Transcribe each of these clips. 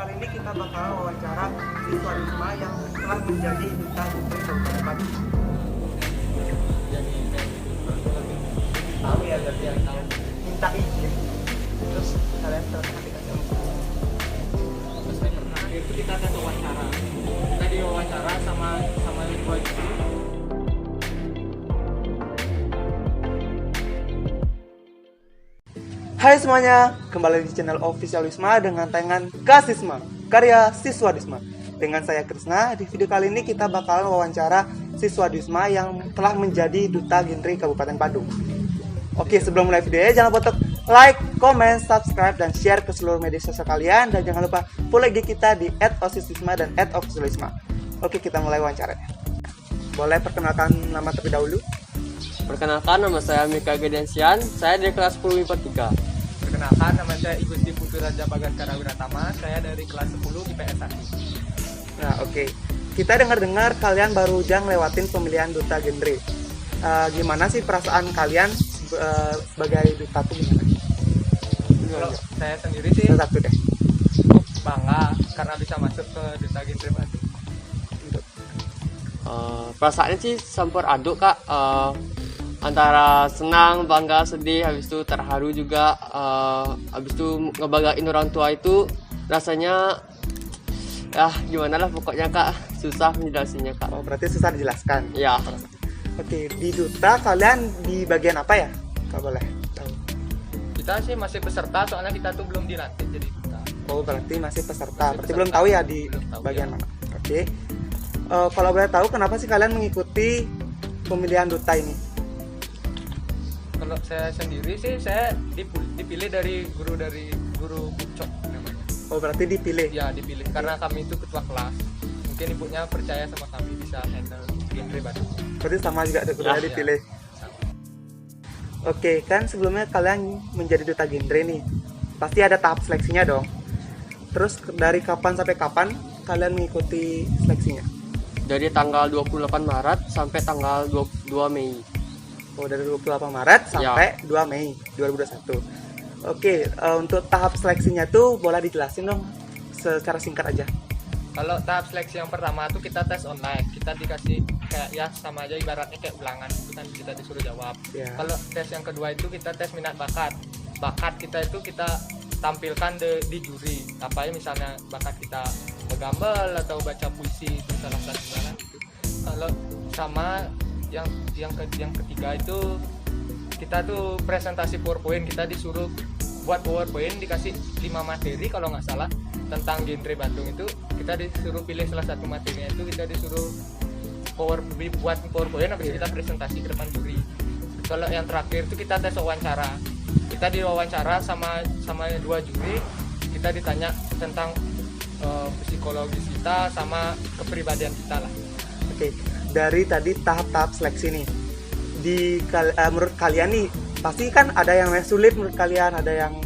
kali ini kita bakal wawancara siswa Wisma yang telah menjadi duta Gentri Kabupaten Bandung. Jadi tahu ya berarti yang tahu Minta izin, terus kalian terus dikasih terus yang pernah itu kita ada wawancara, kita diwawancara sama dua itu. Hai semuanya, kembali di channel Official Wisma dengan tayangan Kasisma, karya siswa Wisma. Dengan saya Krisna, di video kali ini kita bakalan wawancara siswa Wisma yang telah menjadi duta Gentri Kabupaten Bandung. Oke, sebelum mulai videonya jangan lupa untuk like, comment, subscribe, dan share ke seluruh media sosial kalian. Dan jangan lupa follow IG kita di @osiswisma dan @officialwisma. Oke, kita mulai wawancaranya. Boleh perkenalkan nama terlebih dahulu? Perkenalkan, nama saya Mika Gedensian, saya dari kelas 10 IPA 3. Perkenalkan, nama saya Igusti Putu Raja Bagaskara Wiratama, saya dari kelas 10 IPS 1. Nah, oke. Kita dengar-dengar kalian baru aja ngelewatin pemilihan duta Gentri. Gimana sih perasaan kalian sebagai duta tuh gimana? Kalau saya sendiri sih Satu deh. cukup bangga karena bisa masuk ke duta Gentri Bandung. Perasaannya sih campur aduk kak, antara senang, bangga, sedih, habis itu terharu juga, habis itu ngebanggain orang tua itu rasanya ya gimana lah pokoknya kak, susah menjelaskannya kak. Oh, berarti susah dijelaskan. Ya, Oke, di duta kalian di bagian apa ya? Kalau boleh tahu. Kita sih masih peserta soalnya kita tuh belum dilantik jadi duta. Oh, berarti masih peserta. Berarti peserta. belum tahu ya di Belum tahu, bagian ya. mana. Oke. Kalau boleh tahu kenapa sih kalian mengikuti pemilihan duta ini? Kalau saya sendiri sih saya dipilih dari guru Bucok namanya. Oh, berarti dipilih. Ya dipilih karena kami itu ketua kelas. Mungkin ibunya percaya sama kami bisa handle Gentri Bandung. Berarti sama juga Ya, dipilih. Sama. Oke, kan sebelumnya kalian menjadi duta Gentri nih. Pasti ada tahap seleksinya dong. Terus dari kapan sampai kapan kalian mengikuti seleksinya? dari tanggal 28 Maret sampai tanggal 22 Mei. Oh, dari 28 Maret sampai 2 Mei 2021. Oke, untuk tahap seleksinya tuh boleh dijelasin dong secara singkat aja. Kalau tahap seleksi yang pertama tuh kita tes online, kita dikasih kayak ya sama aja ibaratnya kayak ulangan itu kan kita disuruh jawab. Ya. Kalau tes yang kedua itu kita tes minat bakat. Bakat kita itu kita tampilkan di juri. Apa ya misalnya bakat kita bergambar atau baca puisi itu salah satu cara gitu. Kalau sama yang ketiga itu kita tuh presentasi PowerPoint, kita disuruh buat PowerPoint dikasih 5 materi kalau nggak salah tentang Gentri Bandung itu kita disuruh pilih salah satu materinya itu kita disuruh buat PowerPoint habis kita presentasi ke depan juri. Kalau yang terakhir itu kita tes wawancara. Kita diwawancara sama dua juri, kita ditanya tentang psikologis kita sama kepribadian kita lah. Oke, dari tadi tahap-tahap seleksi nih, menurut kalian nih, pasti kan ada yang sulit menurut kalian, ada yang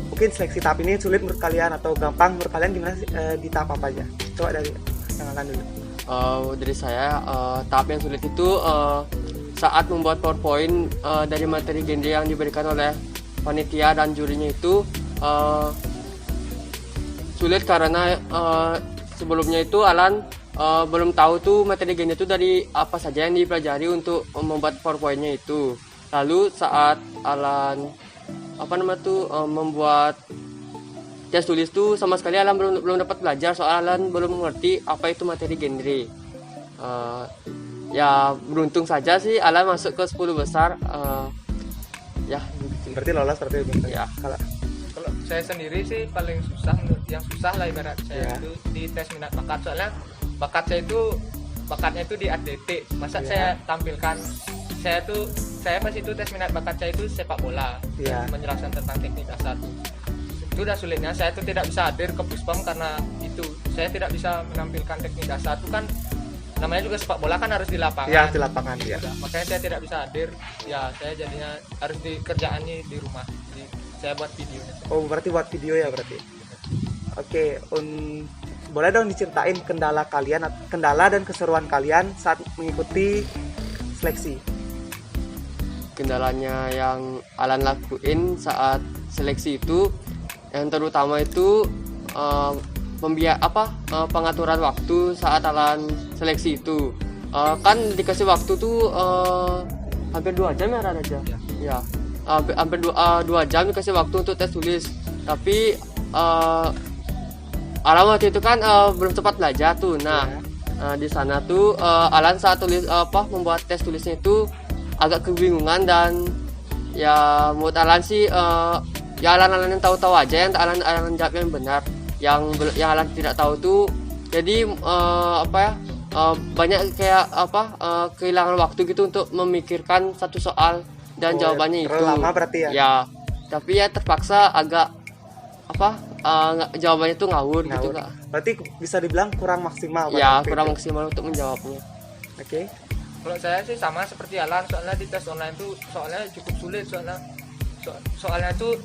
mungkin seleksi tahap ini sulit menurut kalian atau gampang menurut kalian, gimana sih di tahap apa aja? Coba dari yang akan dulu. Dari saya, tahap yang sulit itu saat membuat PowerPoint dari materi Gentri yang diberikan oleh panitia dan jurinya itu sulit karena sebelumnya itu Alan belum tahu tuh materi Gentri itu dari apa saja yang dipelajari untuk membuat PowerPoint-nya itu. Lalu saat Alan membuat tes tulis tuh sama sekali Alan belum dapat belajar soal Alan belum mengerti apa itu materi Gentri. Ya beruntung saja sih Alan masuk ke 10 besar. Ya Berarti lolos berarti betul. Ya. Kalau Saya sendiri sih paling susah, yang susah lah ibarat saya Ya. itu di tes minat bakat, soalnya bakatnya itu di atletik. Masa Ya. saya tampilkan saya pas itu tes minat bakat saya itu sepak bola, Ya. menjelaskan tentang teknik dasar itu udah sulitnya. Saya tuh tidak bisa hadir ke Puspom karena itu saya tidak bisa menampilkan teknik dasar itu kan namanya juga sepak bola kan harus di lapangan. ya di lapangan ya. Udah, makanya saya tidak bisa hadir, ya saya jadinya harus dikerjaannya di rumah. Jadi saya buat videonya. Oh, berarti buat video ya berarti. Oke, boleh dong diceritain kendala dan keseruan kalian saat mengikuti seleksi. kendalanya yang Alan lakuin saat seleksi itu yang terutama itu pengaturan waktu saat Alan seleksi itu. Kan dikasih waktu tuh hampir 2 jam ya aja. Ya. Hampir 2 jam dikasih waktu untuk tes tulis. Tapi Alan waktu itu kan belum sempat belajar tuh. Nah, di sana tuh Alan saat membuat tes tulisnya itu agak kebingungan, dan ya menurut Alan sih ya Alan yang tahu-tahu aja, yang Alan jawab yang benar. Yang Alan tidak tahu tuh jadi banyak kayak kehilangan waktu gitu untuk memikirkan satu soal dan jawabannya itu. Lama berarti ya? Ya, tapi ya terpaksa agak jawabannya tuh ngawur gitu Kak. Berarti bisa dibilang kurang maksimal. Ya, kurang maksimal untuk menjawabnya. Oke. Kalau saya sih sama seperti Alan, soalnya di tes online tuh soalnya cukup sulit, soalnya tuh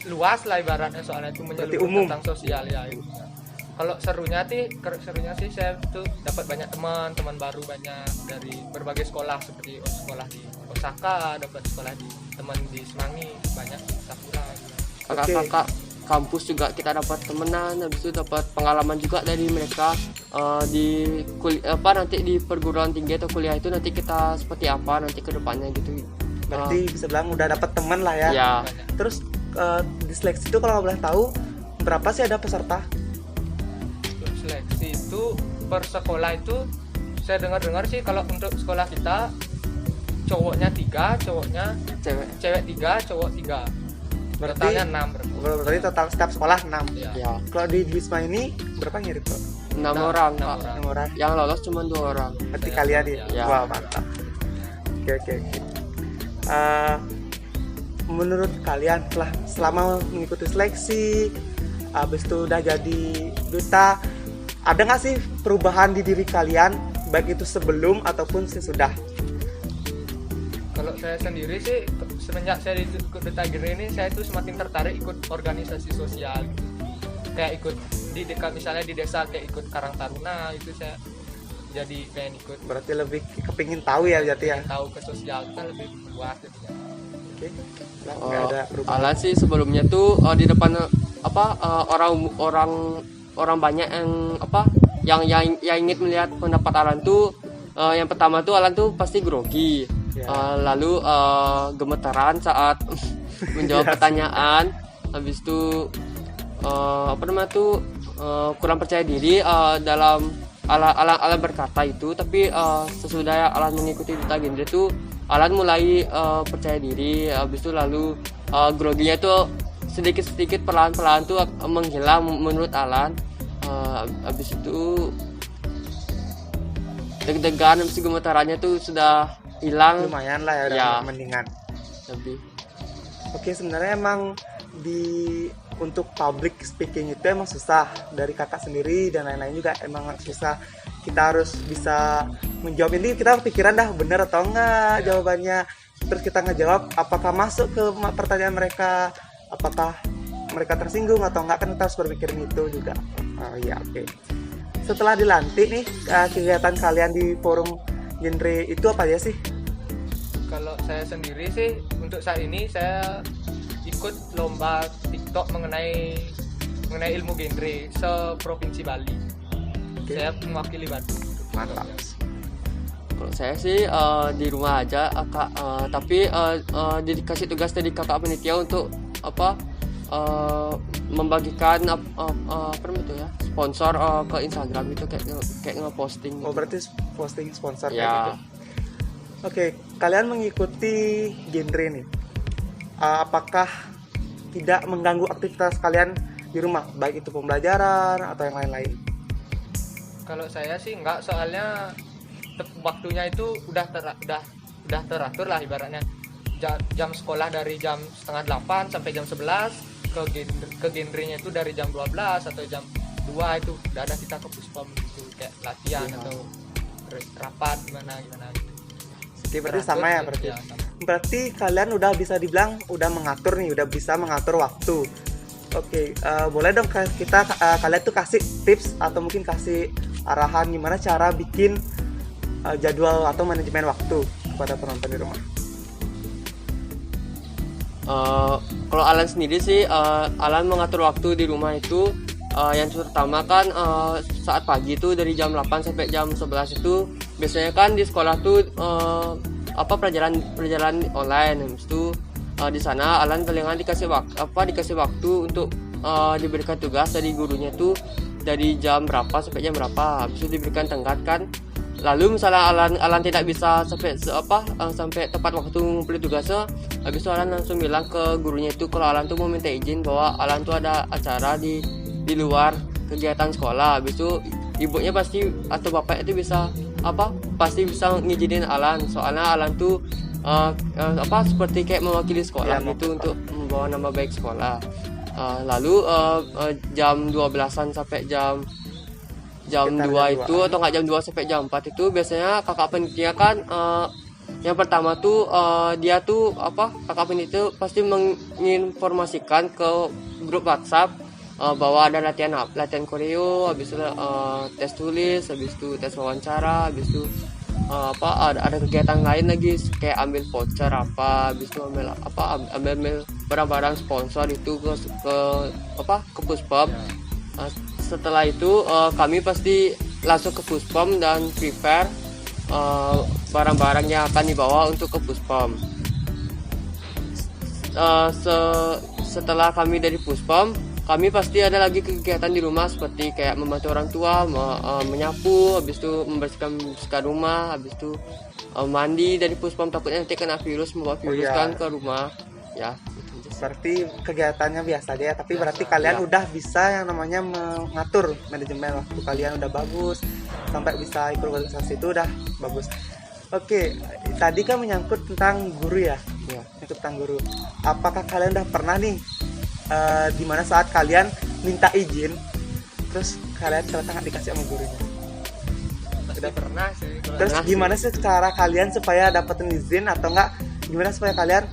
luas lah ibaratnya, soalnya itu menyeluruh tentang sosial ya. Kalau serunya sih saya tuh dapat banyak teman baru, banyak dari berbagai sekolah, seperti sekolah di Osaka, dapat sekolah di teman di Semangi, banyak Sakura. Kakak-kakak kampus juga kita dapat temenan, habis itu dapat pengalaman juga dari mereka di nanti di perguruan tinggi atau kuliah itu nanti kita seperti apa nanti ke depannya gitu. Berarti bisa bilang udah dapat teman lah ya. Ya. Terus di seleksi itu kalau boleh tahu berapa sih ada peserta? Seleksi itu per sekolah itu saya dengar sih kalau untuk sekolah kita cowoknya 3, cewek 3, cowok 3. Berarti totalnya 6 berarti total setiap sekolah 6. Ya. Kalau di Wisma ini berapa ngirit kok? 6 orang. 6 orang. Yang lolos cuma 2 orang. Berarti kalian ya? Ya. Wah, mantap. Oke. Menurut kalian selama mengikuti seleksi, habis itu udah jadi duta, ada nggak sih perubahan di diri kalian, baik itu sebelum ataupun sesudah? Kalau saya sendiri sih semenjak saya ikut Duta Genre ini, saya tuh semakin tertarik ikut organisasi sosial, kayak ikut di dekat misalnya di desa, kayak ikut Karang Taruna itu saya jadi pengen ikut. Berarti lebih kepingin tahu ya berarti ya? Tahu ke sosial kita lebih luas gitu ya. Oke. Nggak ada perubahan. Alan sih sebelumnya tuh di depan orang banyak yang ingin melihat pendapat Alan tuh yang pertama tuh Alan tuh pasti grogi. Lalu gemetaran saat menjawab pertanyaan, habis itu kurang percaya diri dalam Alan berkata itu. Tapi sesudah Alan mengikuti Duta Genre itu Alan mulai percaya diri, habis itu lalu groginya tuh sedikit perlahan-perlahan tuh menghilang menurut Alan. Habis itu deg-degan, habis itu gemetarannya tuh sudah hilang. Lumayan lah ya, udah Ya. mendingan. Lebih. Oke, sebenarnya emang untuk public speaking itu emang susah. Dari kakak sendiri dan lain-lain juga emang susah. Kita harus bisa menjawab ini, kita pikiran dah bener atau enggak jawabannya. Terus kita ngejawab apakah masuk ke pertanyaan mereka, apakah mereka tersinggung atau enggak, kan kita harus berpikirin itu juga. Oke. Setelah dilantik nih, kegiatan kalian di forum genre itu apa aja sih? Kalau saya sendiri sih untuk saat ini saya ikut lomba TikTok mengenai ilmu genre se-provinsi Bali. Oke. Saya mewakili Bandung. Mantap. Kalau saya sih di rumah aja Kak, tapi dikasih tugas dari kakak panitia untuk membagikan sponsor ke Instagram itu kayak ngeposting. Oh, berarti posting sponsor kayak Ya. gitu. Oke, kalian mengikuti genre nih. Apakah tidak mengganggu aktivitas kalian di rumah, baik itu pembelajaran atau yang lain-lain? Kalau saya sih enggak, soalnya waktunya itu udah teratur lah ibaratnya. Jam sekolah dari jam 7:30 sampai jam 11, ke genrenya itu dari jam 12 atau jam 2 itu udah ada kita ke puspom gitu, kayak latihan atau rapat gimana gitu. Oke, berarti sama ya berarti. Ya, sama. Berarti kalian udah bisa dibilang udah mengatur nih, udah bisa mengatur waktu. Oke, boleh dong kalian tuh kasih tips atau mungkin kasih arahan gimana cara bikin jadwal atau manajemen waktu kepada penonton di rumah. Kalau Alan sendiri sih, Alan mengatur waktu di rumah itu yang terutama kan saat pagi itu dari jam 8 sampai jam 11 itu biasanya kan di sekolah tuh pelajaran online. Habis itu di sana Alan palingan dikasih waktu untuk diberikan tugas dari gurunya tuh dari jam berapa sampai jam berapa. Habis itu diberikan tenggat kan. Lalu misalnya Alan tidak bisa sampai tepat waktu ngumpulin tugasnya, habis itu Alan langsung bilang ke gurunya itu kalau Alan tuh mau minta izin bahwa Alan tuh ada acara di luar kegiatan sekolah. Habis itu ibunya pasti atau bapaknya itu pasti bisa ngizinin Alan, soalnya Alan tuh seperti kayak mewakili sekolah Ya, gitu untuk membawa nama baik sekolah. Lalu jam 12-an sampai jam 2 itu atau nggak jam 2 sampai jam 4 itu biasanya kakak panitia kan yang pertama tuh dia tuh kakak panitia pasti menginformasikan ke grup WhatsApp bahwa ada latihan koreo, habis itu tes tulis, habis itu tes wawancara, habis itu ada kegiatan lain lagi kayak ambil voucher habis itu ambil barang-barang sponsor itu ke Puspom. Setelah itu kami pasti langsung ke Puspom dan prepare barang-barang yang akan dibawa untuk ke Puspom. Setelah kami dari Puspom, kami pasti ada lagi kegiatan di rumah seperti kayak membantu orang tua, menyapu, habis itu membersihkan rumah, habis itu mandi dari Puspom, takutnya nanti kena virus, membawa virus kan ke rumah. Ya, gitu. Berarti kegiatannya biasa aja ya, tapi berarti kalian udah bisa yang namanya mengatur manajemen waktu kalian udah bagus, sampai bisa ikut organisasi itu udah bagus. Oke, tadi kan menyangkut tentang guru ya. Menyangkut tentang guru. Apakah kalian udah pernah nih dimana saat kalian minta izin terus kalian ternyata nggak dikasih sama gurunya? Udah pernah sih. Terus gimana sih cara kalian supaya dapetin izin, atau enggak gimana supaya kalian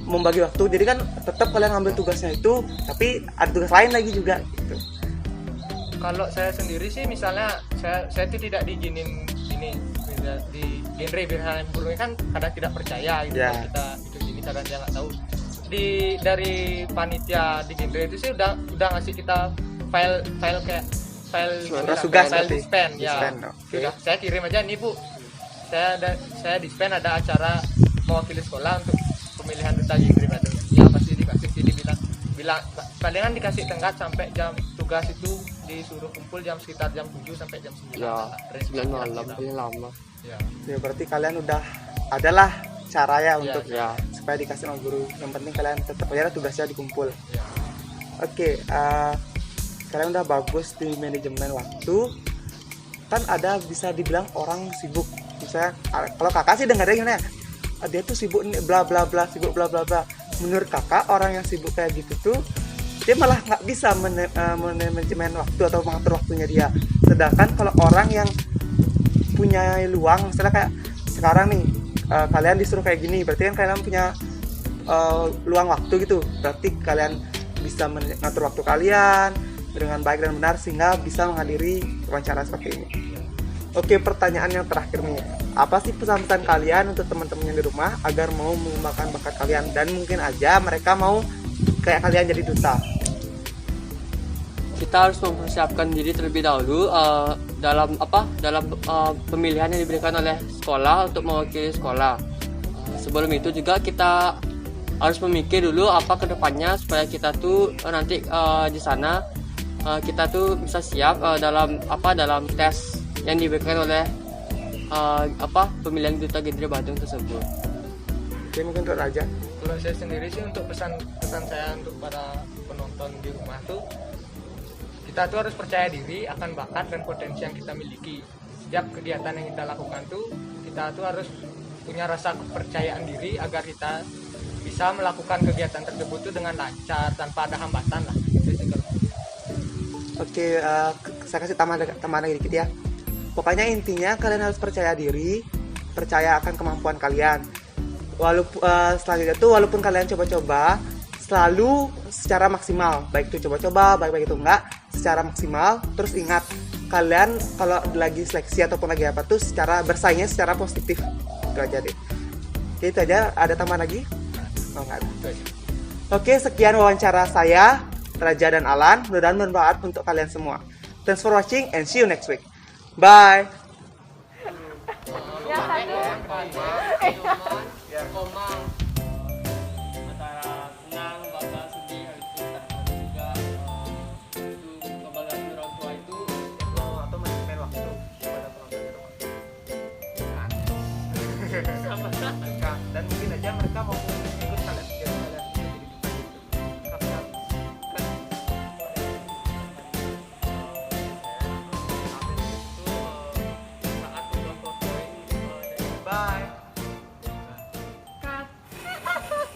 membagi waktu? Jadi kan tetap kalian ngambil tugasnya itu, tapi ada tugas lain lagi juga gitu. Kalau saya sendiri sih misalnya saya tuh tidak diizinin ini di genre biasanya gurunya kan kadang tidak percaya gitu Yeah. Kita itu gini kadang dia nggak tahu. Dari panitia di genre itu sih udah ngasih kita file kayak file tugas file berarti. dispen ya. Okay. Sudah saya kirim aja nih Bu. Saya dispen ada acara mewakili sekolah untuk pemilihan duta genre Bandung. Ya pasti dikasih sini bilang palingan dikasih tenggat sampai jam tugas itu disuruh kumpul sekitar jam 7 sampai jam 9. Ya, 9 malam paling lama. Ya. Ya berarti kalian udah adalah cara ya untuk Ya. supaya dikasih sama guru. Yang penting kalian tetap aja tugasnya dikumpul. Ya. Oke, kalian udah bagus di manajemen waktu. Kan ada bisa dibilang orang sibuk. Misalnya kalau kakak sih dengarnya gimana ya? Dia tuh sibuk nih bla bla bla, sibuk bla bla bla. Menurut kakak orang yang sibuk kayak gitu tuh dia malah nggak bisa manajemen waktu atau mengatur waktunya dia. Sedangkan kalau orang yang punya luang, misalnya kayak sekarang nih kalian disuruh kayak gini, berarti kan kalian punya luang waktu gitu, berarti kalian bisa mengatur waktu kalian dengan baik dan benar sehingga bisa menghadiri wawancara seperti ini. Oke, pertanyaan yang terakhir nih, apa sih pesan-pesan kalian untuk teman-teman yang di rumah agar mau mengembangkan bakat kalian dan mungkin aja mereka mau kayak kalian jadi duta? Kita harus mempersiapkan diri terlebih dahulu dalam pemilihan yang diberikan oleh sekolah untuk mewakili sekolah. Sebelum itu juga kita harus memikir dulu apa kedepannya supaya kita tuh nanti di sana kita tuh bisa siap dalam tes yang diberikan oleh pemilihan duta genre Bandung tersebut. Oke, mungkin untuk Raja. Kalau saya sendiri sih untuk pesan saya untuk para penonton di rumah tuh, kita tuh harus percaya diri akan bakat dan potensi yang kita miliki. Setiap kegiatan yang kita lakukan tuh, kita tuh harus punya rasa kepercayaan diri agar kita bisa melakukan kegiatan tersebut tuh dengan lancar tanpa ada hambatan lah. Oke, saya kasih tambahan lagi dikit ya. Pokoknya intinya kalian harus percaya diri, percaya akan kemampuan kalian. Selanjutnya tuh walaupun kalian coba-coba, selalu secara maksimal, baik itu coba-coba, baik itu enggak, secara maksimal. Terus ingat, kalian kalau lagi seleksi ataupun lagi apa tuh bersaingnya secara positif. Itu aja deh. Oke, itu aja. Ada tambahan lagi? Oh, enggak ada. Oke, sekian wawancara saya Raja dan Alan. Mudah-mudahan bermanfaat untuk kalian semua. Thanks for watching and see you next week. Bye. Koma